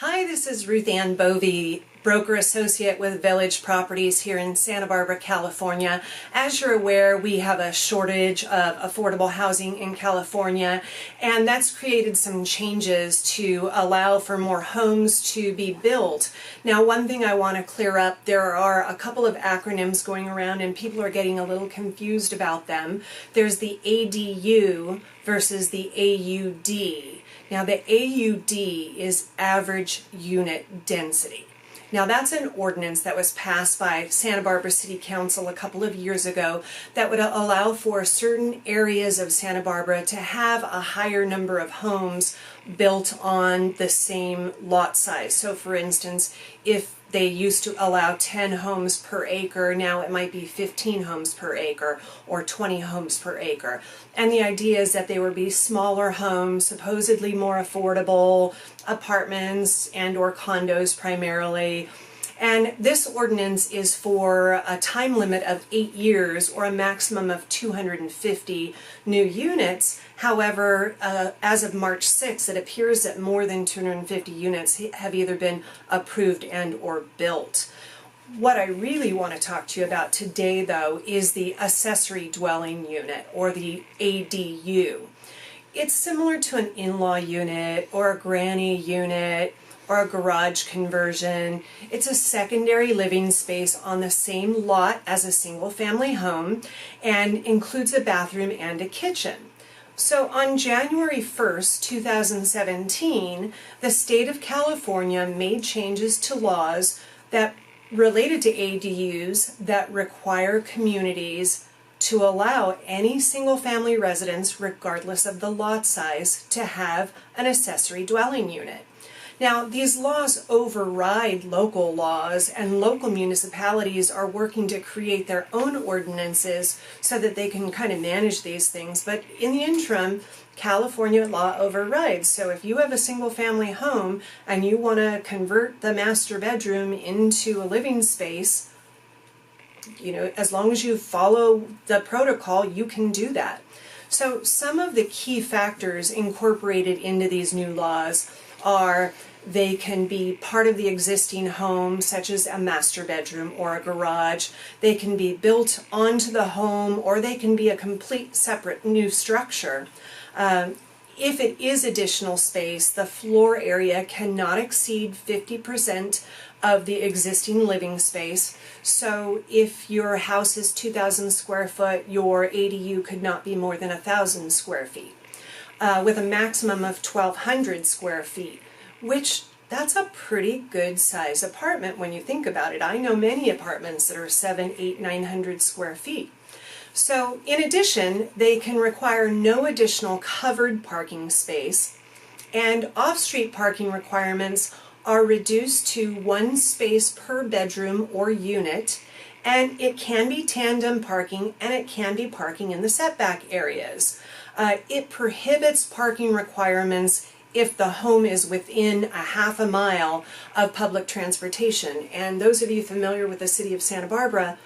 Hi, this is Ruth Bowe, broker associate with Village Properties here in Santa Barbara, California. As you're aware, we have a shortage of affordable housing in California, and that's created some changes to allow for more homes to be built. Now, one thing I want to clear up, there are a couple of acronyms going around and people are getting a little confused about them. There's the ADU versus the AUD. Now, the AUD is average unit density. Now, that's an ordinance that was passed by Santa Barbara City Council a couple of years ago that would allow for certain areas of Santa Barbara to have a higher number of homes built on the same lot size. So, for instance, if they used to allow 10 homes per acre, now it might be 15 homes per acre or 20 homes per acre. And the idea is that they would be smaller homes, supposedly more affordable, apartments and or condos primarily. And this ordinance is for a time limit of 8 years or a maximum of 250 new units. However, as of March 6th, it appears that more than 250 units have either been approved and or built. What I really want to talk to you about today, though, is the accessory dwelling unit, or the ADU. It's similar to an in-law unit or a granny unit or a garage conversion. It's a secondary living space on the same lot as a single-family home and includes a bathroom and a kitchen. So on January 1st, 2017, the state of California made changes to laws that related to ADUs that require communities to allow any single-family residence, regardless of the lot size, to have an accessory dwelling unit. Now, these laws override local laws, and local municipalities are working to create their own ordinances so that they can kind of manage these things. But in the interim, California law overrides. So if you have a single-family home and you want to convert the master bedroom into a living space, as long as you follow the protocol, you can do that. So some of the key factors incorporated into these new laws are they can be part of the existing home, such as a master bedroom or a garage. They can be built onto the home, or they can be a complete separate new structure. If it is additional space, the floor area cannot exceed 50% of the existing living space. So if your house is 2,000 square foot, your ADU could not be more than 1,000 square feet, with a maximum of 1,200 square feet, which that's a pretty good size apartment when you think about it. I know many apartments that are 700, 800, 900 square feet. So in addition, they can require no additional covered parking space, and off-street parking requirements are reduced to 1 space per bedroom or unit, and it can be tandem parking, and it can be parking in the setback areas. It prohibits parking requirements if the home is within a half a mile of public transportation. And those of you familiar with the city of Santa Barbara,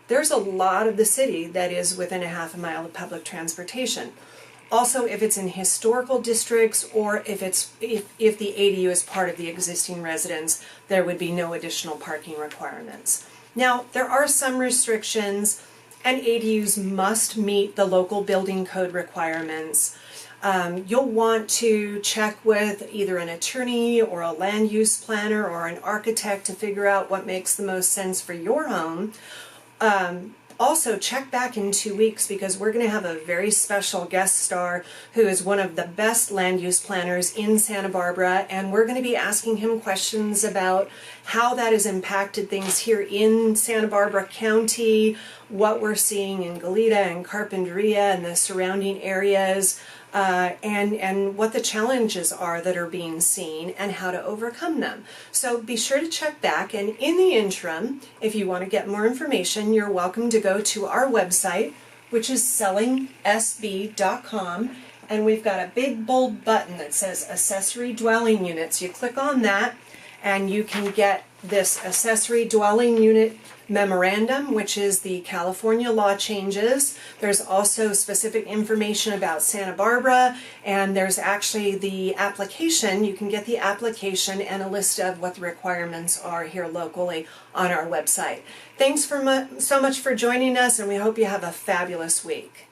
there's a lot of the city that is within a half a mile of public transportation. Also, if it's in historical districts, or if the ADU is part of the existing residence, there would be no additional parking requirements. Now, there are some restrictions, and ADUs must meet the local building code requirements. You'll want to check with either an attorney or a land use planner or an architect to figure out what makes the most sense for your home. Also, check back in 2 weeks, because we're going to have a very special guest star who is one of the best land use planners in Santa Barbara, and we're going to be asking him questions about how that has impacted things here in Santa Barbara County, what we're seeing in Goleta and Carpinteria and the surrounding areas, and what the challenges are that are being seen and how to overcome them. So be sure to check back, and in the interim, if you want to get more information, you're welcome to go to our website, which is sellingsb.com, and we've got a big bold button that says accessory dwelling units. You click on that and you can get this accessory dwelling unit memorandum, which is the California law changes. There's also specific information about Santa Barbara, and there's actually the application. You can get the application and a list of what the requirements are here locally on our website. Thanks so much for joining us, and we hope you have a fabulous week.